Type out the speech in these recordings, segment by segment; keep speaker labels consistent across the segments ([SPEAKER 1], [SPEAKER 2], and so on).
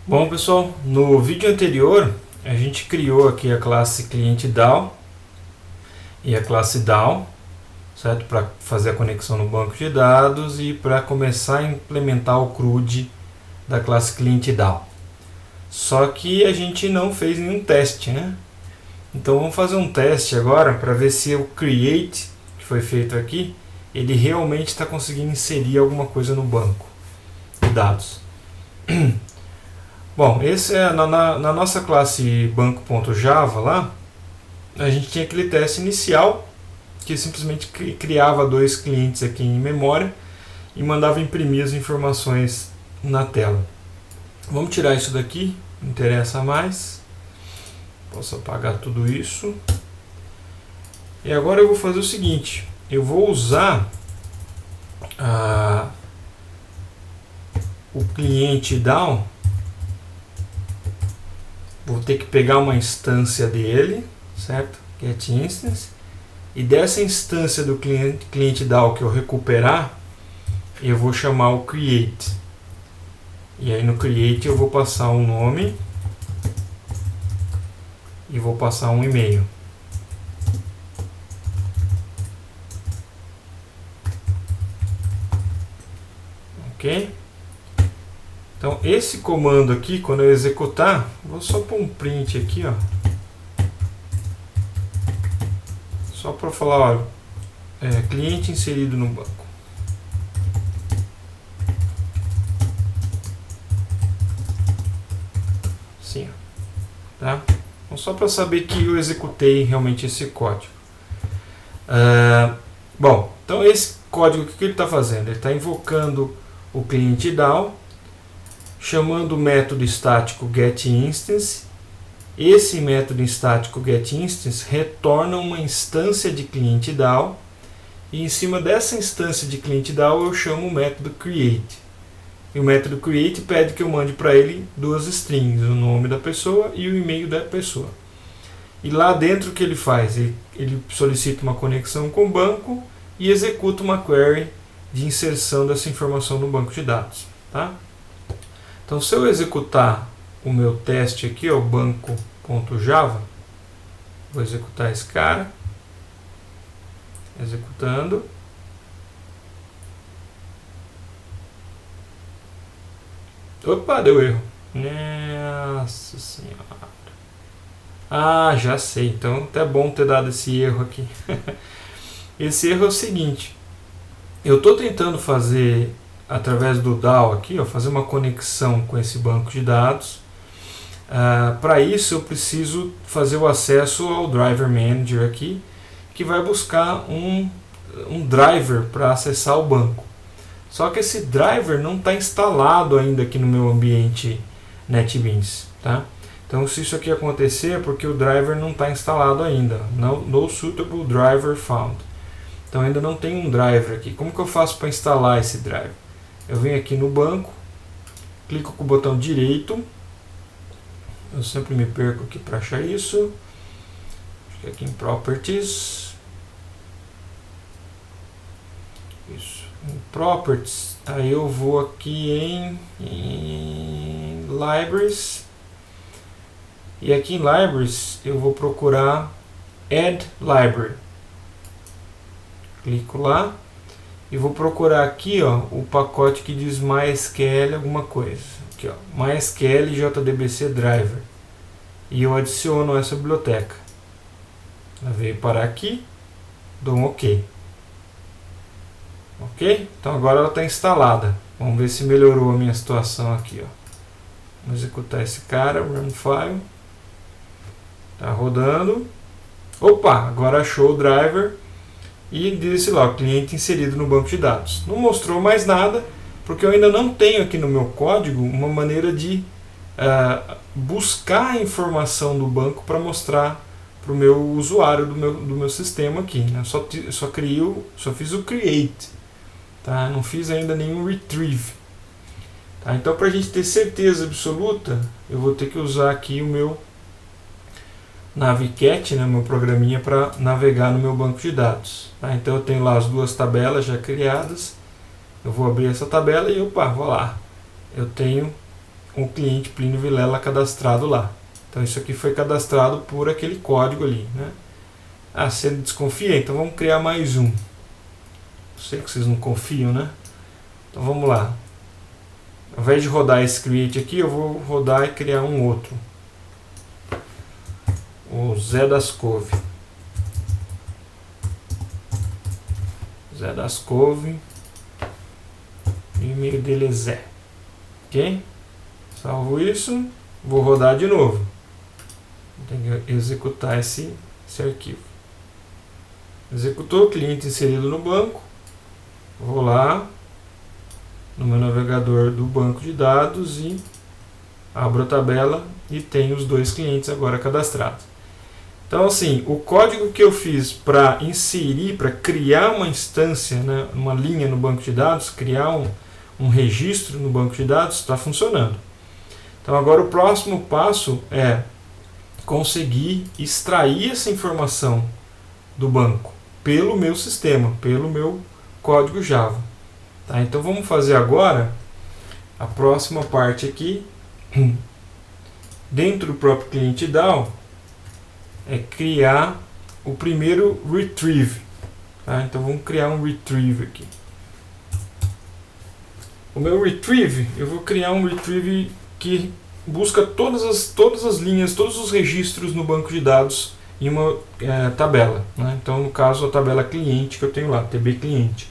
[SPEAKER 1] Bom pessoal, no vídeo anterior a gente criou aqui a classe cliente DAO e a classe DAO, certo? Para fazer a conexão no banco de dados e para começar a implementar o CRUD da classe cliente DAO. Só que a gente não fez nenhum teste, né? Então vamos fazer um teste agora para ver se o create que foi feito aqui, ele realmente está conseguindo inserir alguma coisa no banco de dados. Bom, esse é na nossa classe banco.java lá, a gente tinha aquele teste inicial que simplesmente criava dois clientes aqui em memória e mandava imprimir as informações na tela. Vamos tirar isso daqui, não interessa mais. Posso apagar tudo isso. E agora eu vou fazer o seguinte, eu vou usar o cliente DAO. Vou ter que pegar uma instância dele, certo? Get instance. E dessa instância do cliente DAO que eu recuperar, eu vou chamar o create. E aí no create eu vou passar um nome e vou passar um e-mail. Ok? Então esse comando aqui, quando eu executar, vou só pôr um print aqui, ó. Só para falar, ó, cliente inserido no banco. Assim, ó. Tá? Então, só para saber que eu executei realmente esse código. Bom, então esse código, o que ele está fazendo? Ele está invocando o cliente DAO, chamando o método estático getInstance. Esse método estático getInstance retorna uma instância de cliente DAO e em cima dessa instância de cliente DAO eu chamo o método create. E o método create pede que eu mande para ele duas strings, o nome da pessoa e o e-mail da pessoa. E lá dentro o que ele faz? Ele solicita uma conexão com o banco e executa uma query de inserção dessa informação no banco de dados. Tá? Então, se eu executar o meu teste aqui, o banco.java, vou executar esse cara, executando. Opa, deu erro. Nossa senhora. Ah, já sei. Então, até bom ter dado esse erro aqui. Esse erro é o seguinte. Eu estou tentando fazer através do DAO aqui, ó, fazer uma conexão com esse banco de dados. Para isso eu preciso fazer o acesso ao Driver Manager aqui, que vai buscar um driver para acessar o banco. Só que esse driver não está instalado ainda aqui no meu ambiente NetBeans. Tá? Então se isso aqui acontecer é porque o driver não está instalado ainda. No suitable driver found. Então ainda não tem um driver aqui. Como que eu faço para instalar esse driver? Eu venho aqui no banco, clico com o botão direito. Eu sempre me perco aqui para achar isso. Acho que aqui em Properties. Isso. Em Properties. Aí eu vou aqui em Libraries. E aqui em Libraries eu vou procurar Add Library. Clico lá. E vou procurar aqui, ó, o pacote que diz MySQL alguma coisa. Aqui, ó, MySQL JDBC Driver. E eu adiciono essa biblioteca. Ela veio parar aqui. Dou um OK. Ok? Então agora ela está instalada. Vamos ver se melhorou a minha situação aqui, ó. Vamos executar esse cara, run file. Está rodando. Opa, agora achou o driver. E disse lá, o cliente inserido no banco de dados. Não mostrou mais nada, porque eu ainda não tenho aqui no meu código uma maneira de buscar a informação do banco para mostrar para o meu usuário do meu sistema aqui. Né? Só fiz o create, tá? Não fiz ainda nenhum retrieve. Tá? Então, para a gente ter certeza absoluta, eu vou ter que usar aqui o meu Navicat, né, meu programinha para navegar no meu banco de dados. Tá? Então eu tenho lá as duas tabelas já criadas. Eu vou abrir essa tabela e opa, vou lá. Eu tenho o cliente Plínio Vilela cadastrado lá. Então isso aqui foi cadastrado por aquele código ali, né? Ah, você desconfia? Então vamos criar mais um. Sei que vocês não confiam, né? Então vamos lá. Ao invés de rodar esse create aqui, eu vou rodar e criar um outro. O Zé das Couve. Zé das Couve. O e-mail dele é Zé. Ok? Salvo isso. Vou rodar de novo. Tenho que executar esse arquivo. Executou, cliente inserido no banco. Vou lá no meu navegador do banco de dados e abro a tabela e tenho os dois clientes agora cadastrados. Então, assim, o código que eu fiz para inserir, para criar uma instância, né, uma linha no banco de dados, criar um registro no banco de dados, está funcionando. Então, agora o próximo passo é conseguir extrair essa informação do banco pelo meu sistema, pelo meu código Java. Tá? Então, vamos fazer agora a próxima parte aqui. Dentro do próprio cliente DAO, é criar o primeiro retrieve. Tá? Então vamos criar um retrieve aqui. O meu retrieve, eu vou criar um retrieve que busca todas as linhas, todos os registros no banco de dados em uma tabela. Né? Então no caso a tabela cliente que eu tenho lá, TB cliente.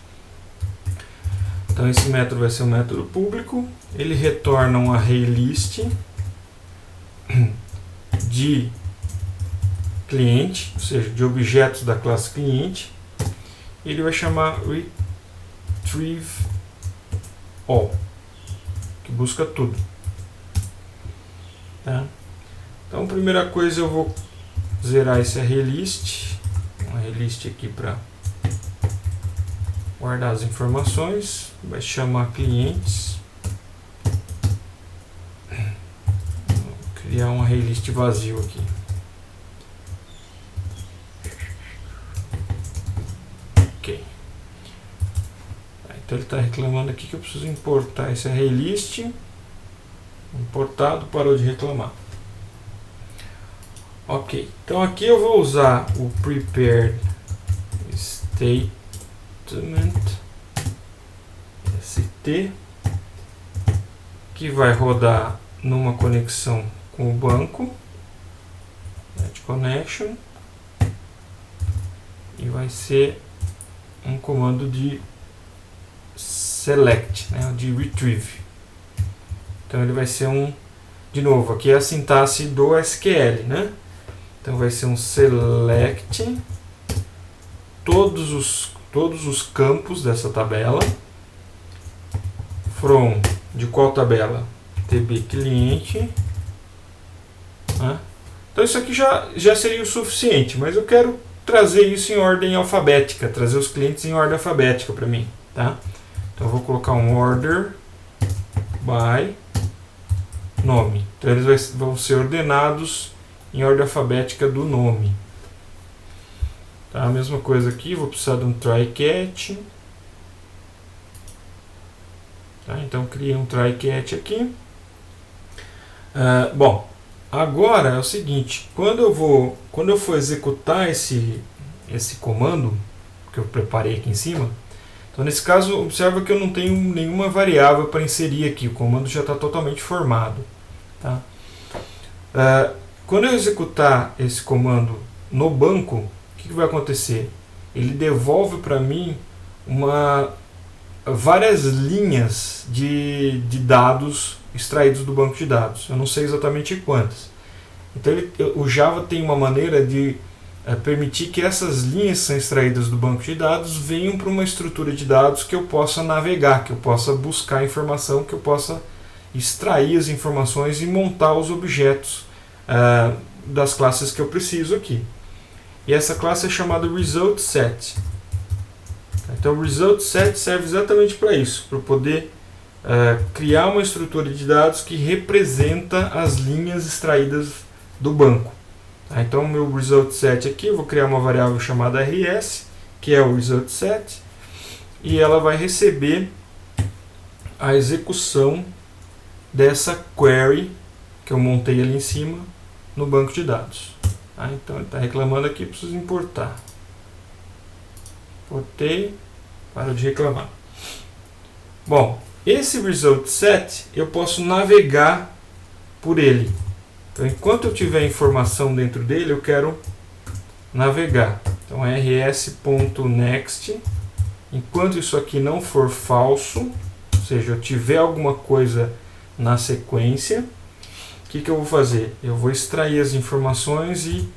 [SPEAKER 1] Então esse método vai ser um método público. Ele retorna um array list de cliente, ou seja, de objetos da classe cliente. Ele vai chamar retrieve all, que busca tudo. Tá? Então, primeira coisa, eu vou zerar esse array list, um array list aqui para guardar as informações. Vai chamar clientes. Vou criar um array list vazio aqui. Então ele está reclamando aqui que eu preciso importar esse array list. Importado, parou de reclamar. Ok, então aqui eu vou usar o prepared statement st, que vai rodar numa conexão com o banco, net connection, e vai ser um comando de select, né, de retrieve. Então ele vai ser de novo, aqui é a sintaxe do SQL, né? Então vai ser um select todos os campos dessa tabela. From, de qual tabela? TB cliente. Né? Então isso aqui já seria o suficiente, mas eu quero trazer isso em ordem alfabética, trazer os clientes em ordem alfabética para mim, tá? Então eu vou colocar um order by nome. Então eles vão ser ordenados em ordem alfabética do nome. Tá? A mesma coisa aqui, vou precisar de um try catch. Tá? Então criei um try catch aqui. Bom, agora é o seguinte, quando eu for executar esse comando que eu preparei aqui em cima, então nesse caso observa que eu não tenho nenhuma variável para inserir aqui, o comando já está totalmente formado. Tá? Quando eu executar esse comando no banco, o que vai acontecer? Ele devolve para mim várias linhas de dados extraídos do banco de dados. Eu não sei exatamente quantas. Então o Java tem uma maneira de permitir que essas linhas que são extraídas do banco de dados venham para uma estrutura de dados que eu possa navegar, que eu possa buscar informação, que eu possa extrair as informações e montar os objetos das classes que eu preciso aqui. E essa classe é chamada ResultSet. Então o ResultSet serve exatamente para isso, para poder criar uma estrutura de dados que representa as linhas extraídas do banco. Tá? Então o meu ResultSet aqui, eu vou criar uma variável chamada rs, que é o ResultSet, e ela vai receber a execução dessa query que eu montei ali em cima no banco de dados. Tá? Então ele está reclamando aqui, preciso importar. Importei, para de reclamar. Bom, esse result set eu posso navegar por ele. Então, enquanto eu tiver informação dentro dele, eu quero navegar. Então, rs.next. Enquanto isso aqui não for falso, ou seja, eu tiver alguma coisa na sequência, o que eu vou fazer? Eu vou extrair as informações e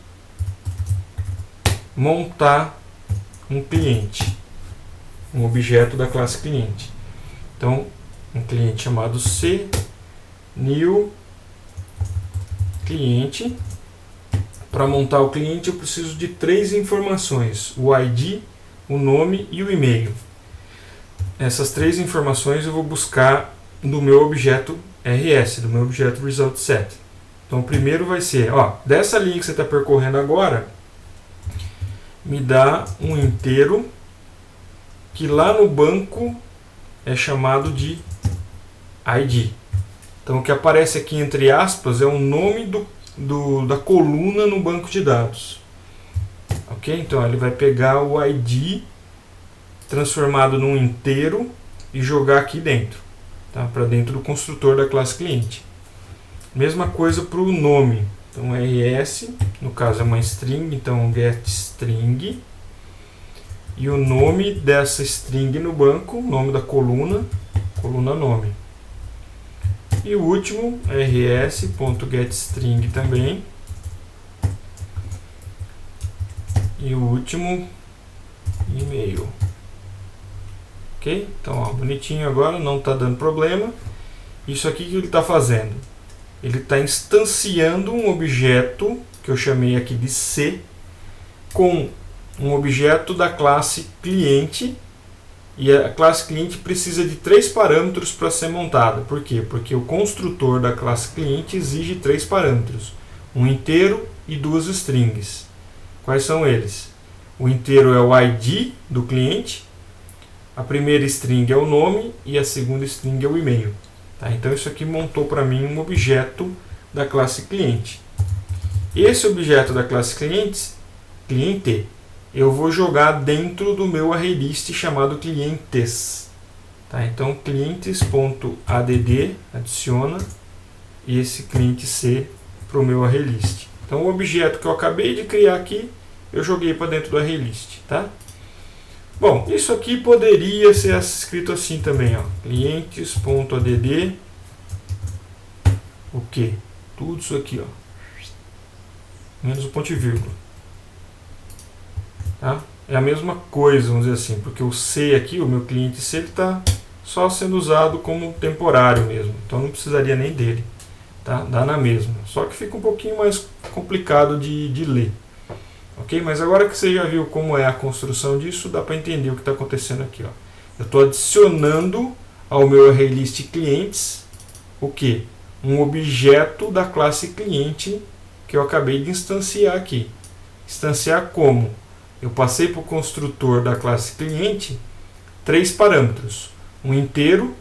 [SPEAKER 1] montar um cliente, um objeto da classe cliente. Então, um cliente chamado C, new cliente. Para montar o cliente eu preciso de 3 informações: o ID, o nome e o e-mail. Essas 3 informações eu vou buscar no meu objeto RS, do meu objeto result set. Então o primeiro vai ser, dessa linha que você está percorrendo agora, me dá um inteiro que lá no banco é chamado de ID. Então o que aparece aqui entre aspas é o nome da coluna no banco de dados. Ok? Então ele vai pegar o ID transformado num inteiro e jogar aqui dentro, tá? Para dentro do construtor da classe cliente. Mesma coisa para o nome. Então rs, no caso é uma string, então getString. E o nome dessa string no banco, nome da coluna, coluna nome. E o último, rs.getString também. E o último, e-mail. Ok? Então, bonitinho agora, não está dando problema. Isso aqui que ele está fazendo? Ele está instanciando um objeto, que eu chamei aqui de C, com um objeto da classe cliente. E a classe cliente precisa de 3 parâmetros para ser montada. Por quê? Porque o construtor da classe cliente exige 3 parâmetros. Um inteiro e 2 strings. Quais são eles? O inteiro é o ID do cliente, a primeira string é o nome e a segunda string é o e-mail. Tá? Então isso aqui montou para mim um objeto da classe cliente. Esse objeto da classe cliente, eu vou jogar dentro do meu ArrayList chamado clientes. Tá? Então clientes.add adiciona esse cliente C para o meu ArrayList. Então o objeto que eu acabei de criar aqui, eu joguei para dentro do ArrayList. Tá? Bom, isso aqui poderia ser escrito assim também, clientes.add, o que? Tudo isso aqui, menos o ponto e vírgula. Tá? É a mesma coisa, vamos dizer assim, porque o C aqui, o meu cliente C, ele está só sendo usado como temporário mesmo, então não precisaria nem dele. Tá? Dá na mesma, só que fica um pouquinho mais complicado de ler. Ok? Mas agora que você já viu como é a construção disso, dá para entender o que está acontecendo aqui. Eu estou adicionando ao meu ArrayList clientes o que? Um objeto da classe cliente que eu acabei de instanciar aqui. Instanciar como? Eu passei para o construtor da classe cliente 3 parâmetros. Um inteiro,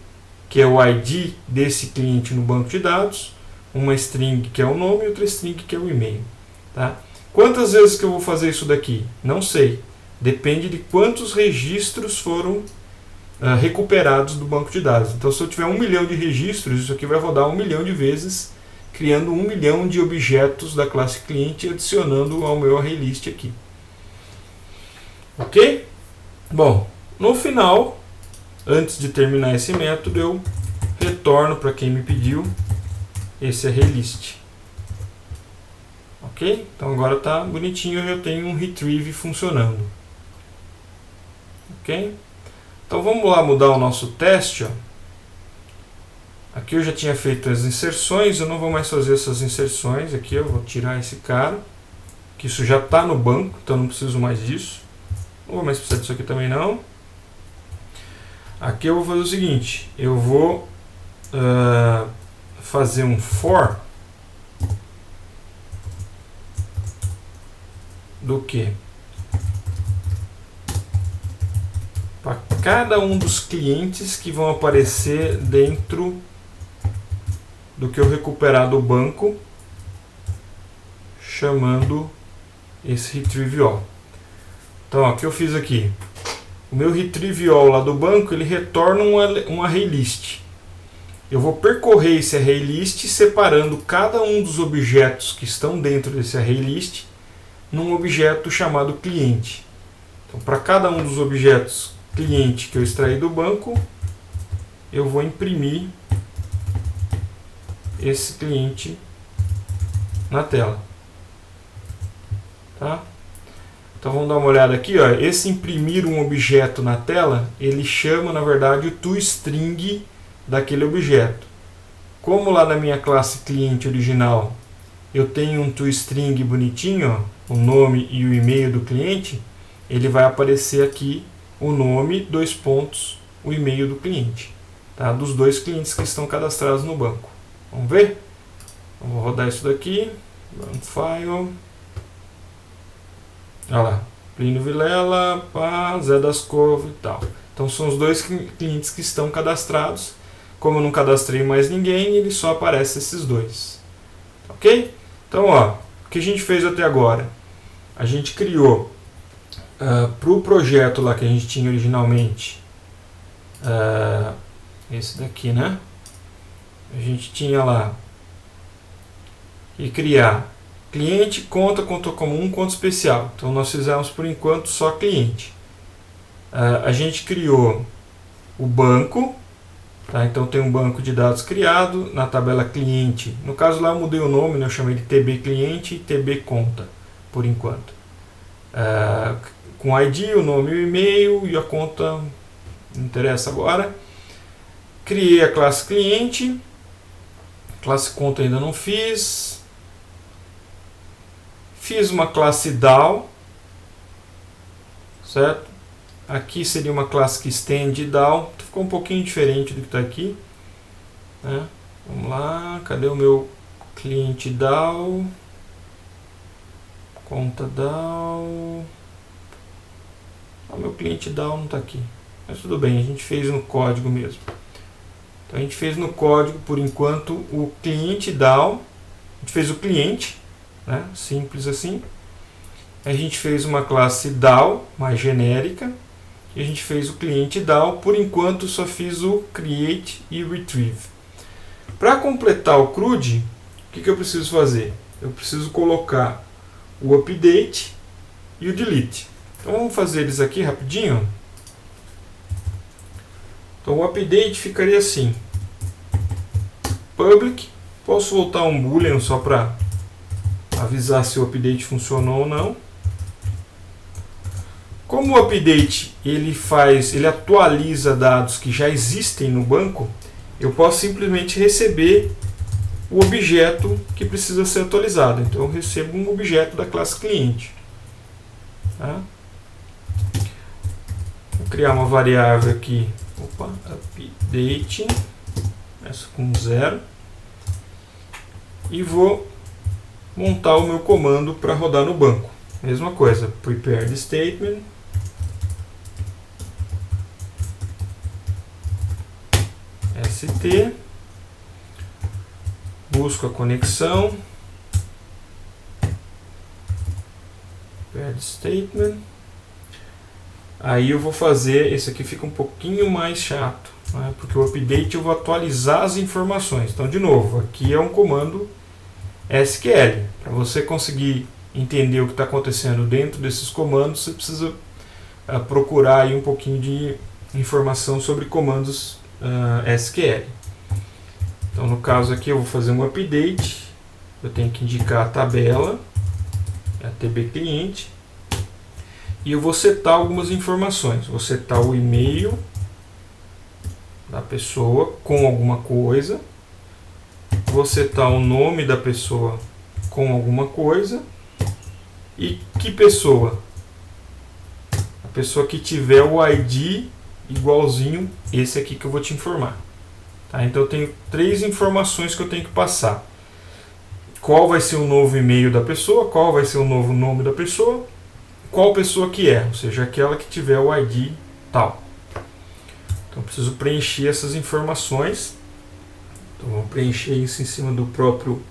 [SPEAKER 1] que é o ID desse cliente no banco de dados, uma string que é o nome e outra string que é o e-mail. Tá? Quantas vezes que eu vou fazer isso daqui? Não sei. Depende de quantos registros foram recuperados do banco de dados. Então, se eu tiver 1 milhão de registros, isso aqui vai rodar 1 milhão de vezes, criando 1 milhão de objetos da classe cliente e adicionando ao meu ArrayList aqui. Ok? Bom, no final, antes de terminar esse método, eu retorno para quem me pediu esse ArrayList. Ok? Então agora está bonitinho, eu já tenho um retrieve funcionando. Ok? Então vamos lá mudar o nosso teste. Aqui eu já tinha feito as inserções, eu não vou mais fazer essas inserções. Aqui eu vou tirar esse cara, que isso já está no banco, então não preciso mais disso. Não vou mais precisar disso aqui também não. Aqui eu vou fazer o seguinte, eu vou fazer um for do que? Para cada um dos clientes que vão aparecer dentro do que eu recuperar do banco chamando esse retrieve all. Então, ó, o que eu fiz aqui? O meu retrieve all lá do banco, ele retorna um array list. Eu vou percorrer esse array list separando cada um dos objetos que estão dentro desse array list num objeto chamado cliente. Então, para cada um dos objetos cliente que eu extraí do banco, eu vou imprimir esse cliente na tela. Tá? Então vamos dar uma olhada aqui, ó. Esse imprimir um objeto na tela, ele chama na verdade o toString daquele objeto. Como lá na minha classe cliente original eu tenho um toString bonitinho, ó, o nome e o e-mail do cliente, ele vai aparecer aqui o nome, dois pontos, o e-mail do cliente, tá? Dos dois clientes que estão cadastrados no banco. Vamos ver? Então, vou rodar isso daqui, run file. Olha lá, Plínio Vilela, Zé das Covas e tal. Então são os dois clientes que estão cadastrados. Como eu não cadastrei mais ninguém, ele só aparece esses dois. Ok? Então, ó, o que a gente fez até agora? A gente criou para o projeto lá que a gente tinha originalmente, esse daqui, né? A gente tinha lá que criar cliente, conta comum, conta especial. Então nós fizemos por enquanto só cliente. A gente criou o banco, tá? Então tem um banco de dados criado na tabela cliente. No caso lá eu mudei o nome, né? Eu chamei de TB cliente e TB conta por enquanto. Com ID, o nome e o e-mail, e a conta não interessa agora. Criei a classe cliente, classe conta ainda não fiz. Fiz uma classe DAO, certo? Aqui seria uma classe que estende DAO, ficou um pouquinho diferente do que está aqui, né? Vamos lá, cadê o meu cliente DAO? Conta DAO. O meu cliente DAO não está aqui, mas tudo bem, a gente fez no código mesmo. Então a gente fez no código por enquanto o cliente DAO, a gente fez o cliente, né? Simples assim. A gente fez uma classe DAO mais genérica e a gente fez o cliente DAO. Por enquanto só fiz o create e retrieve. Para completar o CRUD, o que eu preciso fazer? Eu preciso colocar o update e o delete. Então vamos fazer eles aqui rapidinho. Então o update ficaria assim: public, posso voltar um boolean só para avisar se o update funcionou ou não. Como o update ele atualiza dados que já existem no banco, eu posso simplesmente receber o objeto que precisa ser atualizado. Então eu recebo um objeto da classe cliente. Tá? Vou criar uma variável aqui, update, começa com 0, e vou montar o meu comando para rodar no banco. Mesma coisa, prepare the statement, st, busco a conexão, prepare the statement. Aí eu vou fazer, esse aqui fica um pouquinho mais chato, né? Porque o update eu vou atualizar as informações. Então, de novo, aqui é um comando SQL. Para você conseguir entender o que está acontecendo dentro desses comandos, você precisa procurar aí um pouquinho de informação sobre comandos SQL. Então, no caso aqui, eu vou fazer um update. Eu tenho que indicar a tabela, a TB cliente. E eu vou setar algumas informações. Vou setar o e-mail da pessoa com alguma coisa. Vou setar o nome da pessoa com alguma coisa. E que pessoa? A pessoa que tiver o ID igualzinho esse aqui que eu vou te informar. Tá? Então eu tenho 3 informações que eu tenho que passar. Qual vai ser o novo e-mail da pessoa, qual vai ser o novo nome da pessoa, qual pessoa que é, ou seja, aquela que tiver o ID tal. Então eu preciso preencher essas informações Então vamos preencher isso em cima do próprio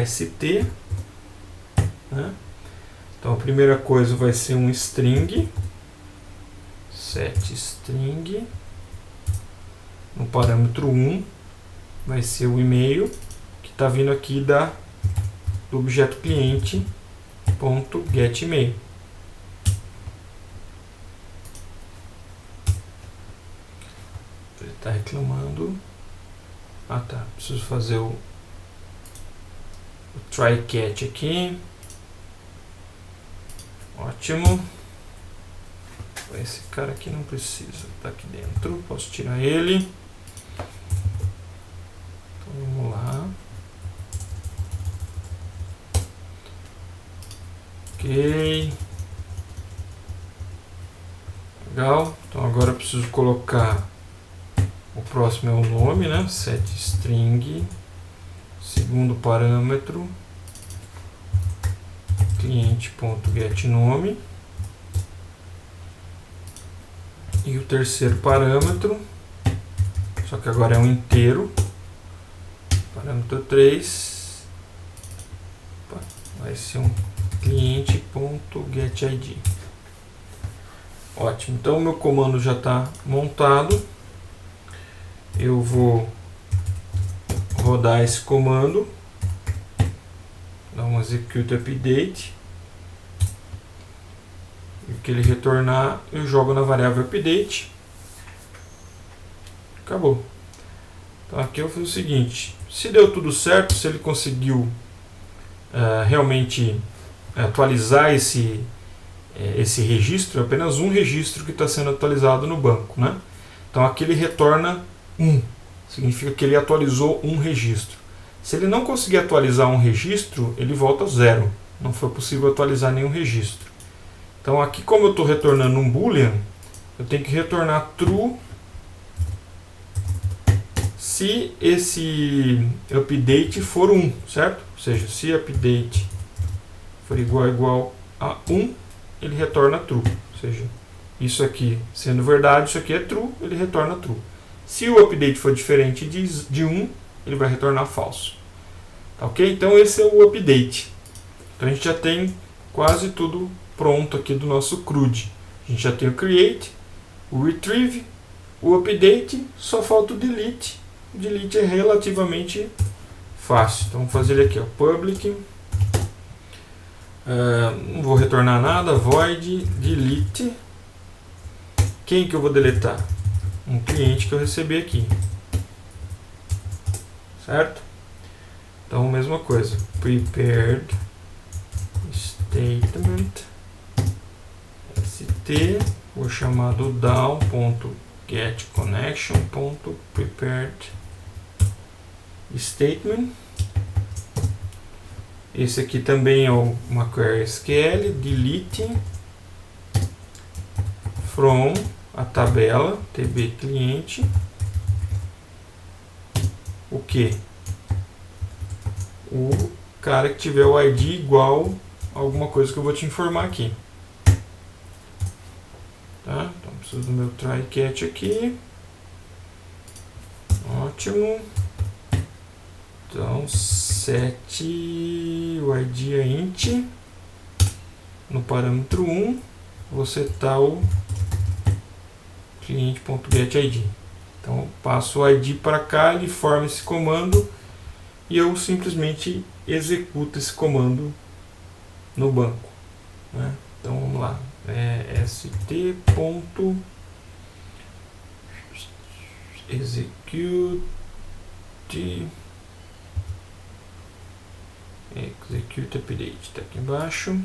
[SPEAKER 1] ST, né? Então a primeira coisa vai ser um string, set string, no parâmetro 1 vai ser o e-mail que está vindo aqui do objeto cliente.getEmail. Ele está reclamando. Ah tá, preciso fazer o try catch aqui. Ótimo. Esse cara aqui não precisa, tá aqui dentro, posso tirar ele. Então vamos lá. Ok. Legal. Então agora eu preciso colocar o próximo é o nome, né? Set string, segundo parâmetro, cliente.getNome. E o terceiro parâmetro, só que agora é um inteiro, parâmetro 3, vai ser um cliente.getID. Ótimo, então o meu comando já está montado. Eu vou rodar esse comando, dar um execute update. E o que ele retornar, eu jogo na variável update. Acabou. Então aqui eu fiz o seguinte: se deu tudo certo, se ele conseguiu realmente atualizar esse registro, é apenas um registro que está sendo atualizado no banco, né? Então aqui ele retorna 1, significa que ele atualizou um registro. Se ele não conseguir atualizar um registro, ele volta 0. Não foi possível atualizar nenhum registro. Então aqui, como eu estou retornando um boolean, eu tenho que retornar true se esse update for 1, certo? Ou seja, se update for igual a 1, ele retorna true. Ou seja, isso aqui sendo verdade, isso aqui é true, ele retorna true. Se o update for diferente de 1, ele vai retornar falso. Tá, ok? Então esse é o update. Então a gente já tem quase tudo pronto aqui do nosso CRUD. A gente já tem o create, o retrieve, o update, só falta o delete. O delete é relativamente fácil. Então vamos fazer ele aqui, ó, public. Não vou retornar nada, void delete. Quem que eu vou deletar? Um cliente que eu recebi aqui. Certo? Então mesma coisa, prepared statement st, vou chamar do down.getConnection.prepared statement. Esse aqui também é uma query SQL, delete from a tabela tb cliente, o que? O cara que tiver o ID igual a alguma coisa que eu vou te informar aqui. Tá? Então preciso do meu try catch aqui. Ótimo. Então set o ID é int, no parâmetro 1 vou setar o cliente.getID. Então eu passo o ID para cá, ele forma esse comando e eu simplesmente executo esse comando no banco, né? Então vamos lá, st.execute update, está aqui embaixo.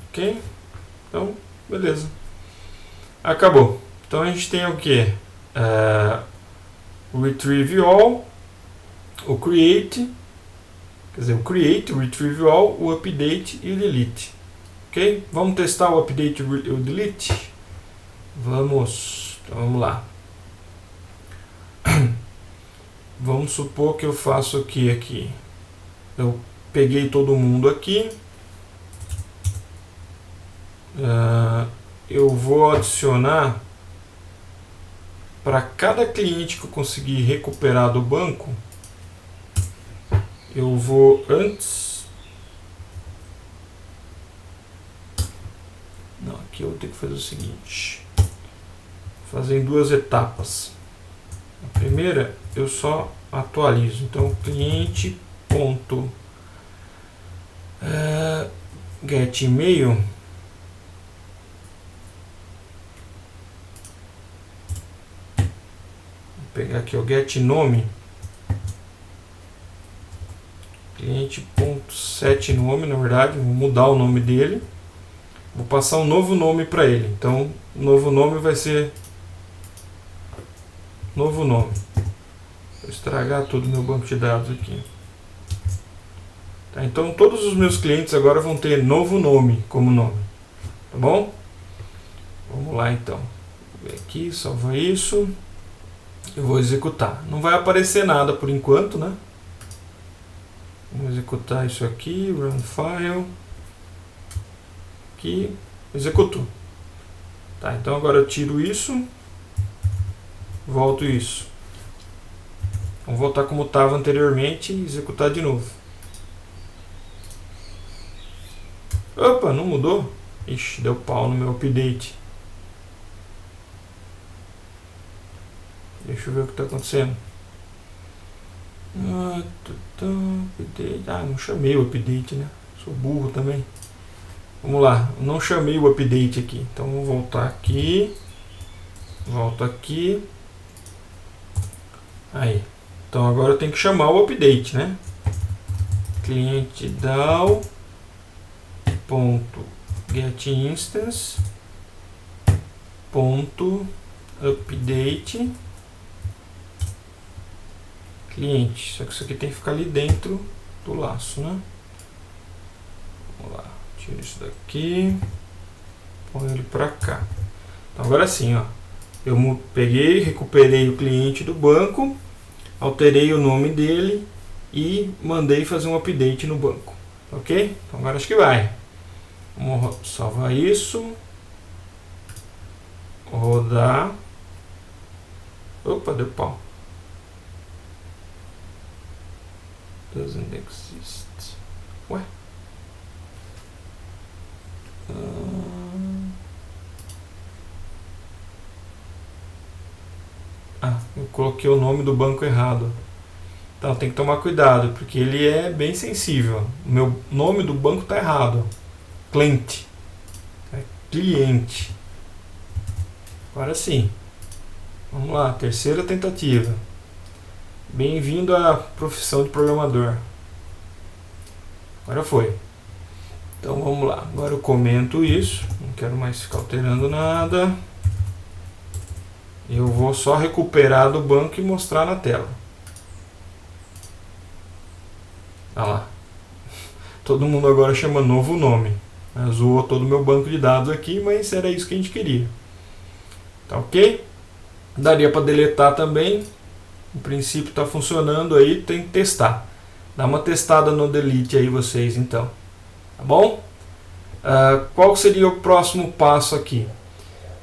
[SPEAKER 1] Ok, então beleza, acabou. Então a gente tem o que? O retrieve all, o create, quer dizer, o create, o retrieve all, o update e o delete. Ok? Vamos testar o update e o delete? Vamos. Então vamos lá. Vamos supor que eu faço o que aqui? Eu peguei todo mundo aqui. Eu vou adicionar para cada cliente que eu conseguir recuperar do banco, eu vou antes... Não, aqui eu vou ter que fazer o seguinte. Fazer em 2 etapas. A primeira, eu só atualizo. Então, cliente ponto get email. Vou pegar aqui o get nome. Cliente.set nome, na verdade, vou mudar o nome dele. Vou passar um novo nome para ele. Então, o novo nome vai ser novo nome. Vou estragar todo o meu banco de dados aqui. Tá, então, todos os meus clientes agora vão ter novo nome como nome. Tá bom? Vamos lá, então. Vou ver aqui, salva isso. Eu vou executar. Não vai aparecer nada por enquanto, né? Vamos executar isso aqui, run file, aqui, executou. Tá, então agora eu tiro isso, volto isso. Vamos voltar como estava anteriormente e executar de novo. Opa, não mudou? Ixi, deu pau no meu update. Deixa eu ver o que está acontecendo. Update. Não chamei o update, né? Sou burro também. Vamos lá, eu não chamei o update aqui. Então vou voltar aqui. Volto aqui. Aí. Então agora eu tenho que chamar o update, né? Cliente DAO ponto get instance ponto update cliente. Só que isso aqui tem que ficar ali dentro do laço, né? Vamos lá, tira isso daqui, põe ele para cá. Então agora sim, ó, eu peguei, recuperei o cliente do banco, alterei o nome dele e mandei fazer um update no banco, ok? Então agora acho que vai. Vamos salvar isso, rodar. Opa, deu pau. Doesn't exist. Ué? Eu coloquei o nome do banco errado. Então tem que tomar cuidado, porque ele é bem sensível. O meu nome do banco está errado. Cliente. É cliente. Agora sim. Vamos lá, terceira tentativa. Bem-vindo à profissão de programador. Agora foi. Então vamos lá. Agora eu comento isso. Não quero mais ficar alterando nada. Eu vou só recuperar do banco e mostrar na tela. Olha lá. Todo mundo agora chama novo nome. Zoou todo o meu banco de dados aqui, mas era isso que a gente queria. Tá ok? Daria para deletar também. No princípio está funcionando aí, tem que testar. Dá uma testada no delete aí vocês então. Tá bom? Qual seria o próximo passo aqui?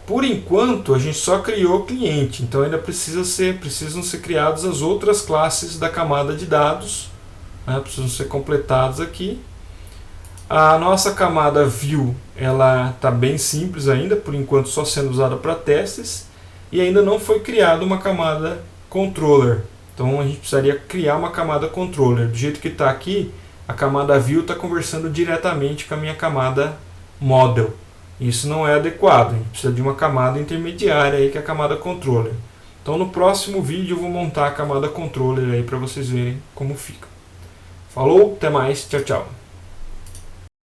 [SPEAKER 1] Por enquanto a gente só criou o cliente, então ainda precisam ser criadas as outras classes da camada de dados, né? Precisam ser completadas aqui. A nossa camada view, ela está bem simples ainda, por enquanto só sendo usada para testes, e ainda não foi criada uma camada controller. Então a gente precisaria criar uma camada controller. Do jeito que está aqui, a camada view está conversando diretamente com a minha camada model. Isso não é adequado, a gente precisa de uma camada intermediária aí, que é a camada controller. Então no próximo vídeo eu vou montar a camada controller aí para vocês verem como fica. Falou, até mais, tchau, tchau.